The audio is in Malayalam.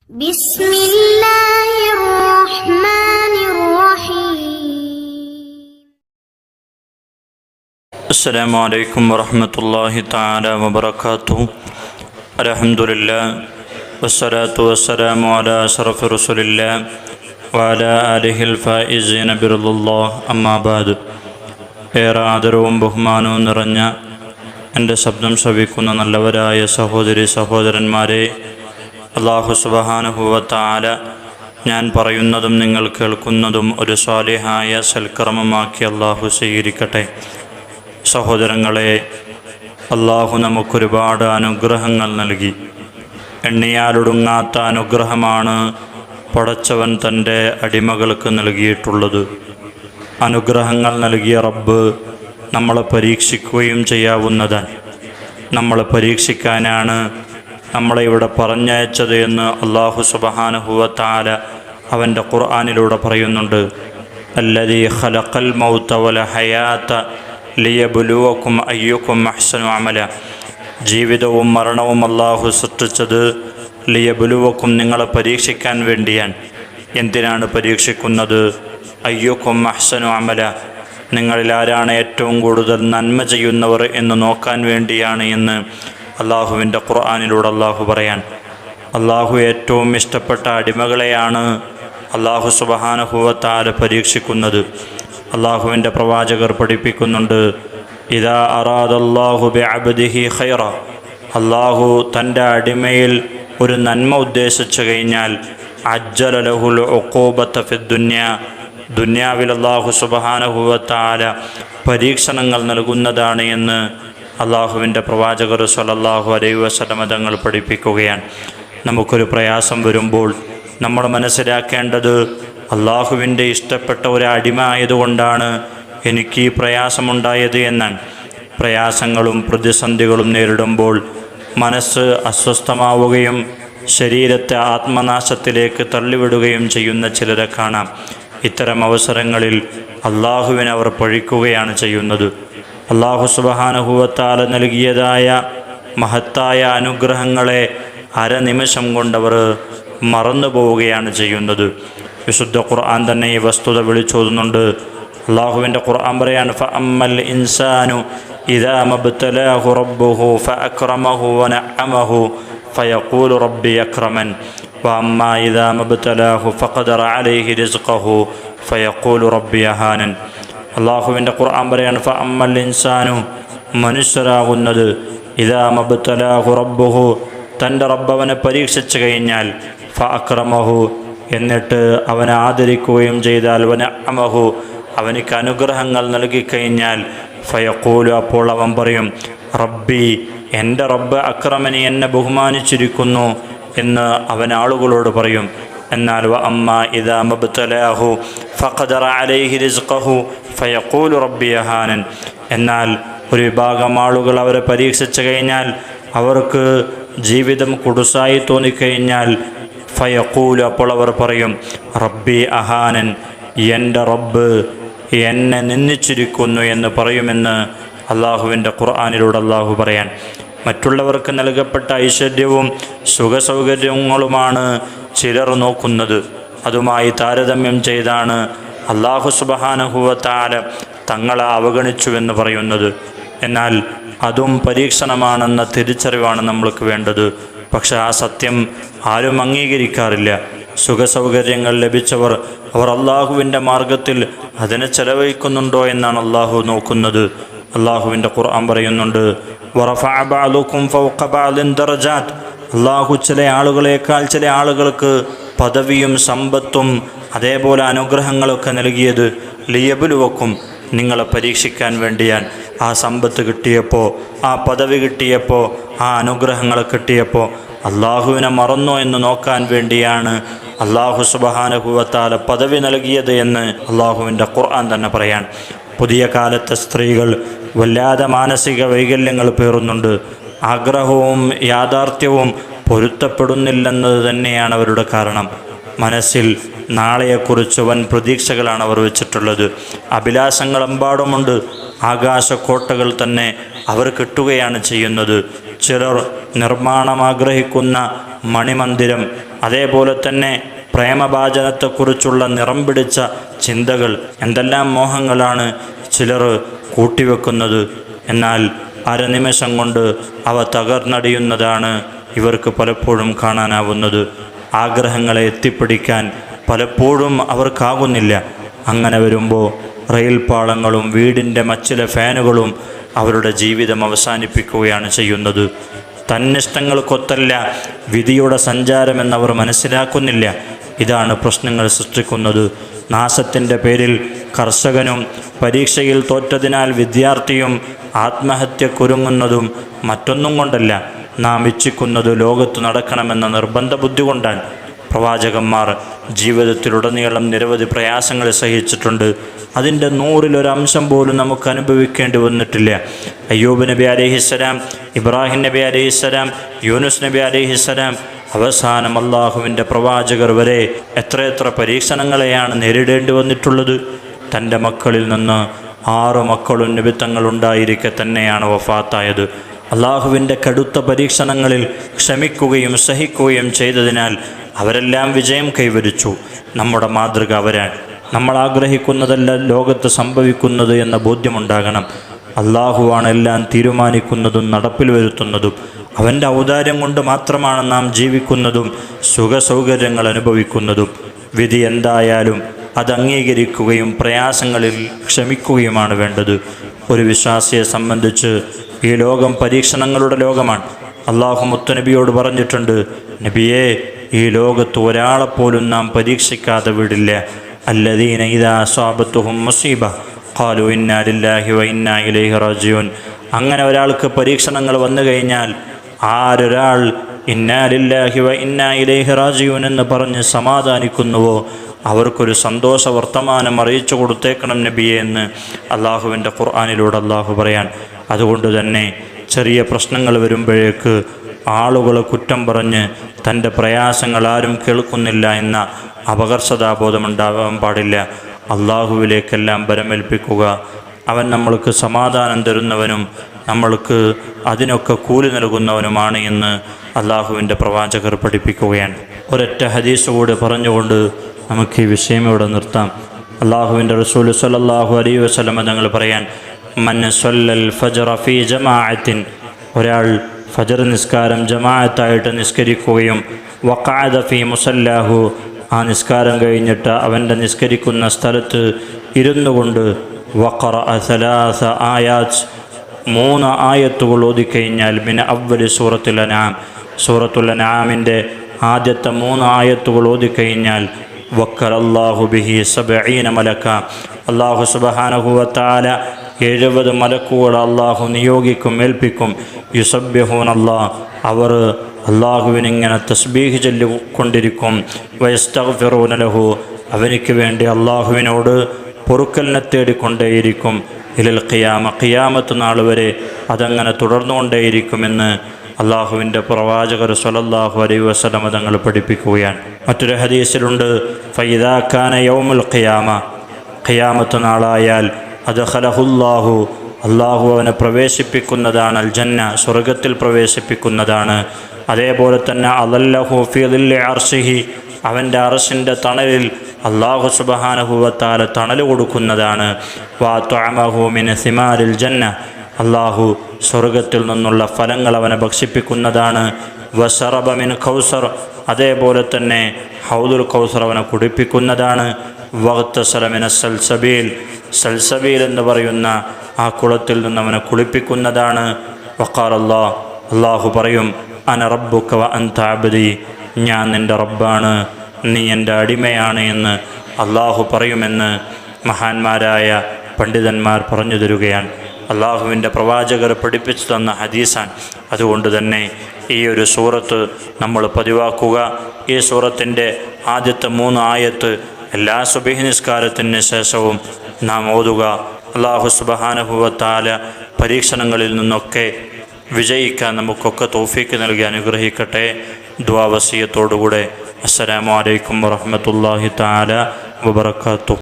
بسم الله الرحمن الرحيم. السلام عليكم ورحمة الله تعالى وبركاته. الحمد لله والصلاة والسلام على أشرف رسول الله وعلى آله الفائزين برضا الله. أما بعد. ഏറെ ആദരവും ബഹുമാനവും നിറഞ്ഞ എൻ്റെ ശബ്ദം ശ്രവിക്കുന്ന നല്ലവരായ സഹോദരി സഹോദരന്മാരെ, അല്ലാഹു സുബ്ഹാനഹു വ തആല ഞാൻ പറയുന്നതും നിങ്ങൾ കേൾക്കുന്നതും ഒരു സ്വാലിഹായ സൽക്കർമ്മമാക്കി അല്ലാഹു സ്വീകരിക്കട്ടെ. സഹോദരങ്ങളെ, അല്ലാഹു നമുക്കൊരുപാട് അനുഗ്രഹങ്ങൾ നൽകി. എണ്ണിയാലൊടുങ്ങാത്ത അനുഗ്രഹമാണ് പടച്ചവൻ തൻ്റെ അടിമകൾക്ക് നൽകിയിട്ടുള്ളത്. അനുഗ്രഹങ്ങൾ നൽകിയ റബ്ബ് നമ്മളെ പരീക്ഷിക്കുകയും ചെയ്യാവുന്നതാണ്. നമ്മളെ പരീക്ഷിക്കാനാണ് നമ്മളെ ഇവിടെ പറഞ്ഞയച്ചത് എന്ന് അല്ലാഹു സുബ്ഹാനഹു വ തആല അവൻ്റെ ഖുർആനിലൂടെ പറയുന്നുണ്ട്. അല്ലദീ ഖലഖൽ മൗത വൽ ഹയാത ലിയബ്ലുവക്കും അയ്യുക്കും അഹ്സനു അമല. ജീവിതവും മരണവും അല്ലാഹു സൃഷ്ടിച്ചത് ലിയബ്ലുവക്കും, നിങ്ങളെ പരീക്ഷിക്കാൻ വേണ്ടിയാണ്. എന്തിനാണ് പരീക്ഷിക്കുന്നത്? അയ്യുക്കും അഹ്സനു അമല, നിങ്ങളിൽ ആരാണ് ഏറ്റവും കൂടുതൽ നന്മ ചെയ്യുന്നവർ എന്ന് നോക്കാൻ വേണ്ടിയാണ് എന്ന് അള്ളാഹുവിൻ്റെ ഖുർആനിലൂടെ അള്ളാഹു പറയാൻ. അള്ളാഹു ഏറ്റവും ഇഷ്ടപ്പെട്ട അടിമകളെയാണ് അള്ളാഹു സുബ്ഹാനഹു വ തആല പരീക്ഷിക്കുന്നത്. അള്ളാഹുവിൻ്റെ പ്രവാചകർ പഠിപ്പിക്കുന്നുണ്ട്, ഇദാ അറാദല്ലാഹു ബിഅബ്ദിഹി ഖൈറ, അള്ളാഹു തൻ്റെ അടിമയിൽ ഒരു നന്മ ഉദ്ദേശിച്ചു കഴിഞ്ഞാൽ അജ്ജല ലഹുൽ ഉഖൂബത ഫിദ്ദുനിയ, ദുന്യാവിൽ അല്ലാഹു സുബ്ഹാനഹു വ തആല പരീക്ഷണങ്ങൾ നൽകുന്നതാണ് എന്ന് അള്ളാഹുവിൻ്റെ പ്രവാചകർ സ്വല്ലല്ലാഹു അലൈഹി വസല്ലം തങ്ങൾ പഠിപ്പിക്കുകയാണ്. നമുക്കൊരു പ്രയാസം വരുമ്പോൾ നമ്മൾ മനസ്സിലാക്കേണ്ടത് അള്ളാഹുവിൻ്റെ ഇഷ്ടപ്പെട്ട ഒരു അടിമ ആയതുകൊണ്ടാണ് എനിക്ക് ഈ പ്രയാസമുണ്ടായത് എന്നാണ്. പ്രയാസങ്ങളും പ്രതിസന്ധികളും നേരിടുമ്പോൾ മനസ്സ് അസ്വസ്ഥമാവുകയും ശരീരത്തെ ആത്മനാശത്തിലേക്ക് തള്ളിവിടുകയും ചെയ്യുന്ന ചിലരെ കാണാം. ഇത്തരം അവസരങ്ങളിൽ അള്ളാഹുവിനെ അവർ പഴിക്കുകയാണ് ചെയ്യുന്നത്. അള്ളാഹു സുബ്ഹാനഹു വ തആല നൽകിയതായ മഹത്തായ അനുഗ്രഹങ്ങളെ അരനിമിഷം കൊണ്ടവർ മറന്നു പോവുകയാണ് ചെയ്യുന്നത്. വിശുദ്ധ ഖുർആൻ തന്നെ ഈ വസ്തുത വിളിച്ചോതുന്നുണ്ട്. അള്ളാഹുവിൻ്റെ ഖുർആൻ പറയാണ്, ഫഅമ്മൽ ഇൻസാനു ഇദാ മബ്തലാഹു റബ്ബുഹു ഫഅക്രമഹു വനഅമഹു ഫയഖൂലു റബ്ബി അക്രമൻ വഅമ്മാ ഇദാ മബ്തലാഹു ഫഖദറ അലൈഹി റിസ്ഖഹു ഫയഖൂലു റബ്ബി അഹാനൻ. അള്ളാഹുവിൻ്റെ ഖുർആൻ പറയാണ്, ഫഅമ്മൽ ഇൻസാനു, മനുഷ്യരാകുന്നത്, ഇദാ മബ്തലാഹു റബ്ബുഹു, തൻ്റെ റബ്ബ് അവനെ പരീക്ഷിച്ചു കഴിഞ്ഞാൽ, ഫഅക്രമഹു, എന്നിട്ട് അവനെ ആദരിക്കുകയും ചെയ്താൽ, വനഅമഹു, അവനിക്ക് അനുഗ്രഹങ്ങൾ നൽകിക്കഴിഞ്ഞാൽ, ഫയഖൂലു, അപ്പോൾ അവൻ പറയും, റബ്ബി, എൻ്റെ റബ്ബ് അക്രമനി, എന്നെ ബഹുമാനിച്ചിരിക്കുന്നു എന്ന് അവൻ ആളുകളോട് പറയും. എന്നാൽ വഅമ്മാ ഇദാ മബ്തലാഹു ഫഖദറ അലൈഹി റിസ്ഖഹു ഫയഖൂലു റബ്ബി അഹാനൻ. എന്നാൽ ഒരു വിഭാഗം ആളുകൾ അവരെ പരീക്ഷിച്ചു കഴിഞ്ഞാൽ, അവർക്ക് ജീവിതം കുടുസായി തോന്നിക്കഴിഞ്ഞാൽ, ഫയഖൂലു, അപ്പോൾ അവർ പറയും, റബ്ബി അഹാനൻ, എൻ്റെ റബ്ബ് എന്നെ നിന്ദിച്ചിരിക്കുന്നു എന്ന് പറയുമെന്ന് അള്ളാഹുവിൻ്റെ ഖുർആനിലൂടെ അള്ളാഹു പറയാൻ. മറ്റുള്ളവർക്ക് നൽകപ്പെട്ട ഐശ്വര്യവും സുഖസൗകര്യങ്ങളുമാണ് ചിലർ നോക്കുന്നത്. അതുമായി താരതമ്യം ചെയ്താണ് അല്ലാഹു സുബ്ഹാനഹു വ തആല തങ്ങളെ അവഗണിച്ചുവെന്ന് പറയുന്നത്. എന്നാൽ അതും പരീക്ഷണമാണെന്ന തിരിച്ചറിവാണ് നമ്മൾക്ക് വേണ്ടത്. പക്ഷെ ആ സത്യം ആരും അംഗീകരിക്കാറില്ല. സുഖസൗകര്യങ്ങൾ ലഭിച്ചവർ അവർ അള്ളാഹുവിൻ്റെ മാർഗത്തിൽ അതിനെ ചെലവഴിക്കുന്നുണ്ടോ എന്നാണ് അള്ളാഹു നോക്കുന്നത്. അള്ളാഹുവിൻ്റെ ഖുർആൻ പറയുന്നുണ്ട്, വറഫഅ ബഅദുകും ഫൗഖ ബഅദിൻ ദറജാത്ത്, അള്ളാഹു ചില ആളുകളേക്കാൾ ചില ആളുകൾക്ക് പദവിയും സമ്പത്തും അതേപോലെ അനുഗ്രഹങ്ങളൊക്കെ നൽകിയത് ലിയബ്ലുവക്കും, നിങ്ങളെ പരീക്ഷിക്കാൻ വേണ്ടിയാൻ. ആ സമ്പത്ത് കിട്ടിയപ്പോൾ, ആ പദവി കിട്ടിയപ്പോൾ, ആ അനുഗ്രഹങ്ങൾ കിട്ടിയപ്പോൾ അള്ളാഹുവിനെ മറന്നോ എന്ന് നോക്കാൻ വേണ്ടിയാണ് അള്ളാഹു സുബ്ഹാനഹു വ തആല പദവി നൽകിയത് എന്ന് അള്ളാഹുവിൻ്റെ ഖുർആൻ തന്നെ പറയാൻ. പുതിയ കാലത്തെ സ്ത്രീകൾ വല്ലാതെ മാനസിക വൈകല്യങ്ങൾ പേറുന്നുണ്ട്. ആഗ്രഹവും യാഥാർത്ഥ്യവും പൊരുത്തപ്പെടുന്നില്ലെന്നത് തന്നെയാണ് അവരുടെ കാരണം. മനസ്സിൽ നാളെയെക്കുറിച്ച് വൻ പ്രതീക്ഷകളാണ് അവർ വെച്ചിട്ടുള്ളത്. അഭിലാഷങ്ങളെമ്പാടുമുണ്ട്. ആകാശക്കോട്ടകൾ തന്നെ അവർ കെട്ടുകയാണ് ചെയ്യുന്നത്. ചിലർ നിർമ്മാണം ആഗ്രഹിക്കുന്ന മണിമന്ദിരം, അതേപോലെ തന്നെ പ്രേമഭാജനത്തെക്കുറിച്ചുള്ള നിറം പിടിച്ച ചിന്തകൾ, എന്തെല്ലാം മോഹങ്ങളാണ് ചിലർ കൂട്ടിവെക്കുന്നത്. എന്നാൽ അരനിമിഷം കൊണ്ട് അവ തകർന്നടിയുന്നതാണ് ഇവർക്ക് പലപ്പോഴും കാണാനാവുന്നത്. ആഗ്രഹങ്ങളെ എത്തിപ്പിടിക്കാൻ പലപ്പോഴും അവർക്കാകുന്നില്ല. അങ്ങനെ വരുമ്പോൾ റെയിൽ പാളങ്ങളും വീടിൻ്റെ മച്ചിലെ ഫാനുകളും അവരുടെ ജീവിതം അവസാനിപ്പിക്കുകയാണ് ചെയ്യുന്നത്. തന്നിഷ്ടങ്ങൾക്കൊത്തല്ല വിധിയുടെ സഞ്ചാരമെന്നവർ മനസ്സിലാക്കുന്നില്ല. ഇതാണ് പ്രശ്നങ്ങൾ സൃഷ്ടിക്കുന്നത്. നാശത്തിൻ്റെ പേരിൽ കർഷകനും പരീക്ഷയിൽ തോറ്റതിനാൽ വിദ്യാർത്ഥിയും ആത്മഹത്യക്കൊരുങ്ങുന്നതും മറ്റൊന്നും കൊണ്ടല്ല, നാം ഇച്ഛിക്കുന്നത് ലോകത്ത് നടക്കണമെന്ന നിർബന്ധ ബുദ്ധി കൊണ്ടാണ്. പ്രവാചകന്മാർ ജീവിതത്തിലുടനീളം നിരവധി പ്രയാസങ്ങൾ സഹിച്ചിട്ടുണ്ട്. അതിൻ്റെ 100-1 പോലും നമുക്ക് അനുഭവിക്കേണ്ടി വന്നിട്ടില്ല. അയ്യൂബ് നബി അലൈഹിസ്സലാം, ഇബ്രാഹിം നബി അലൈഹിസ്സലാം, യൂനുസ് നബി അലൈഹിസ്സലാം, അവസാനം അള്ളാഹുവിൻ്റെ പ്രവാചകർ വരെ എത്രയെത്ര പരീക്ഷണങ്ങളെയാണ് നേരിടേണ്ടി വന്നിട്ടുള്ളത്. തൻ്റെ മക്കളിൽ നിന്ന് 6 മക്കളും നബിത്തങ്ങളുണ്ടായിരിക്കെ തന്നെയാണ് വഫാത്തായത്. അള്ളാഹുവിൻ്റെ കടുത്ത പരീക്ഷണങ്ങളിൽ ക്ഷമിക്കുകയും സഹിക്കുകയും ചെയ്തതിനാൽ അവരെല്ലാം വിജയം കൈവരിച്ചു. നമ്മുടെ മാതൃക അവരാണ്. നമ്മൾ ആഗ്രഹിക്കുന്നതല്ല ലോകത്ത് സംഭവിക്കുന്നത് എന്ന ബോധ്യമുണ്ടാകണം. അള്ളാഹുവാണ് എല്ലാം തീരുമാനിക്കുന്നതും നടപ്പിൽ വരുത്തുന്നതും. അവൻ്റെ ഔദാര്യം കൊണ്ട് മാത്രമാണ് നാം ജീവിക്കുന്നതും സുഖസൗകര്യങ്ങൾ അനുഭവിക്കുന്നതും. വിധി എന്തായാലും അത് അംഗീകരിക്കുകയും പ്രയാസങ്ങളിൽ ക്ഷമിക്കുകയുമാണ് വേണ്ടത്. ഒരു വിശ്വാസിയെ സംബന്ധിച്ച് ഈ ലോകം പരീക്ഷണങ്ങളുടെ ലോകമാണ്. അള്ളാഹു മുത്തുനബിയോട് പറഞ്ഞിട്ടുണ്ട്, നബിയേ, ഈ ലോകത്ത് ഒരാളെപ്പോലും നാം പരീക്ഷിക്കാതെ വിടില്ല. അല്ലദീന ഇദാ അസ്വാബത്തുഹും മുസീബ ഖാലു ഇന്നാ ലില്ലാഹി വ ഇന്നാ ഇലൈഹി റാജിഊൻ. അങ്ങനെ ഒരാൾക്ക് പരീക്ഷണങ്ങൾ വന്നു കഴിഞ്ഞാൽ ആരൊരാൾ ഇന്നാ ലില്ലാഹി വ ഇന്നാ ഇലൈഹി റാജിഊൻ എന്ന് പറഞ്ഞ് സമാധാനിക്കുന്നുവോ അവർക്കൊരു സന്തോഷ വർത്തമാനം അറിയിച്ചു കൊടുത്തേക്കണം നബിയെ എന്ന് അള്ളാഹുവിൻ്റെ ഖുർആനിലൂടെ അള്ളാഹു പറയാൻ. അതുകൊണ്ട് തന്നെ ചെറിയ പ്രശ്നങ്ങൾ വരുമ്പോഴേക്ക് ആളുകളെ കുറ്റം പറഞ്ഞ് തൻ്റെ പ്രയാസങ്ങൾ ആരും കേൾക്കുന്നില്ല എന്ന അപകർഷതാബോധമുണ്ടാകാൻ പാടില്ല. അള്ളാഹുവിലേക്കെല്ലാം ബരമേൽപ്പിക്കുക. അവൻ നമ്മൾക്ക് സമാധാനം തരുന്നവനും നമ്മൾക്ക് അതിനൊക്കെ കൂലി നൽകുന്നവനുമാണ് എന്ന് അള്ളാഹുവിൻ്റെ പ്രവാചകർ പഠിപ്പിക്കുകയാണ്. ഒരൊറ്റ ഹദീസ് കൂടി പറഞ്ഞുകൊണ്ട് നമുക്ക് ഈ വിഷയം ഇവിടെ നിർത്താം. അള്ളാഹുവിൻ്റെ റസൂൽ സ്വല്ലല്ലാഹു അലൈഹി വസല്ലം തങ്ങൾ പറയാൻ, മൻ സ്വല്ലൽ ഫജ്റ ഫീ ജമാഅത്തിൻ, ഒരാൾ ഫജ്ർ നിസ്കാരം ജമാഅത്തായിട്ട് നിസ്കരിക്കുകയും വഖഅദ ഫീ മുസല്ലാഹു, ആ നിസ്കാരം കഴിഞ്ഞിട്ട് അവൻ്റെ നിസ്കരിക്കുന്ന സ്ഥലത്ത് ഇരുന്നു കൊണ്ട് വഖറഅ 3 ആയാത്ത്, 3 ആയത്തുകൾ ഓതിക്കഴിഞ്ഞാൽ മിന അവ്വലി സൂറത്തുൽ അൻആം, സൂറത്തുൽ അൻആമിൻ്റെ ആദ്യത്തെ 3 ആയത്തുകൾ ഓതിക്കഴിഞ്ഞാൽ വക്കലല്ലാഹു ബിഹി 70 മലക്ക, അല്ലാഹു സുബ്ഹാനഹു വ തആല 70 മലക്കുകൾ അള്ളാഹു നിയോഗിക്കും, ഏൽപ്പിക്കും. യുസബ്ബിഹൂന അല്ലാഹ്, അവർ അള്ളാഹുവിനിങ്ങനെ തസ്ബീഹ് ചൊല്ലിക്കൊണ്ടിരിക്കും. വയസ്തഗ്ഫിറൂന ലഹു, അവനിക്ക് വേണ്ടി അള്ളാഹുവിനോട് പൊറുക്കലിനെ തേടിക്കൊണ്ടേയിരിക്കും. ഇലൽ ഖിയാമ, ഖിയാമത്ത് നാൾ വരെ അതങ്ങനെ തുടർന്നുകൊണ്ടേയിരിക്കുമെന്ന് അള്ളാഹുവിൻ്റെ പ്രവാചകർ സ്വല്ലല്ലാഹു അലൈഹി വസല്ലം തങ്ങൾ പഠിപ്പിക്കുകയാണ്. മറ്റൊരു ഹദീസിലുണ്ട്, ഫൈദാ കാന യൗമുൽ ഖിയാമ, ഖിയാമത്ത് നാളായാൽ അദ്ഖലഹുല്ലാഹു, അള്ളാഹു അവനെ പ്രവേശിപ്പിക്കുന്നതാണ്, അൽ ജന്ന, സ്വർഗത്തിൽ പ്രവേശിപ്പിക്കുന്നതാണ്. അതേപോലെ തന്നെ അദല്ലഹു ഫീ ദില്ലി അർശിഹി, അവൻ്റെ അർശിൻ്റെ തണലിൽ അള്ളാഹു സുബ്ഹാനഹു വ തആല തണൽ കൊടുക്കുന്നതാണ്. വഅത്അമഹു മിൻ സിമാരിൽ ജന്ന, അള്ളാഹു സ്വർഗത്തിൽ നിന്നുള്ള ഫലങ്ങൾ അവനെ ഭക്ഷിപ്പിക്കുന്നതാണ്. വശറബ മിൻ കൗസർ, അതേപോലെ തന്നെ ഹൗദുൽ കൗസർ അവനെ കുടിപ്പിക്കുന്നതാണ്. വഗ്തസല മിന സൽസബീൽ, സൽസബീൽ എന്ന് പറയുന്ന ആ കുളത്തിൽ നിന്ന് അവനെ കുളിപ്പിക്കുന്നതാണ്. വഖാല അല്ലാഹ്, അള്ളാഹു പറയും, അന റബ്ബുക വ അൻത അബ്ദി, ഞാൻ നിൻ്റെ റബ്ബാണ്, നീ എൻ്റെ അടിമയാണ് എന്ന് അള്ളാഹു പറയുമെന്ന് മഹാന്മാരായ പണ്ഡിതന്മാർ പറഞ്ഞു തരുകയാണ്. അള്ളാഹുവിൻ്റെ പ്രവാചകർ പഠിപ്പിച്ചു തന്ന ഹദീസാണ്. അതുകൊണ്ട് തന്നെ ഈ ഒരു സൂറത്ത് നമ്മൾ പതിവാക്കുക. ഈ സൂറത്തിൻ്റെ ആദ്യത്തെ 3 ആയത്ത് എല്ലാ സുബഹി നിസ്കാരത്തിന് ശേഷവും നാം ഓതുക. അല്ലാഹു സുബ്ഹാനഹു വ തആല പരീക്ഷണങ്ങളിൽ നിന്നൊക്കെ വിജയിക്കാൻ നമുക്കൊക്കെ തൗഫീക്ക് നൽകി അനുഗ്രഹിക്കട്ടെ. ദുആ വസിയത്തോടുകൂടെ അസ്സലാമു അലൈക്കും വറഹ്മത്തുള്ളാഹി തആല വബറകാതുഹു.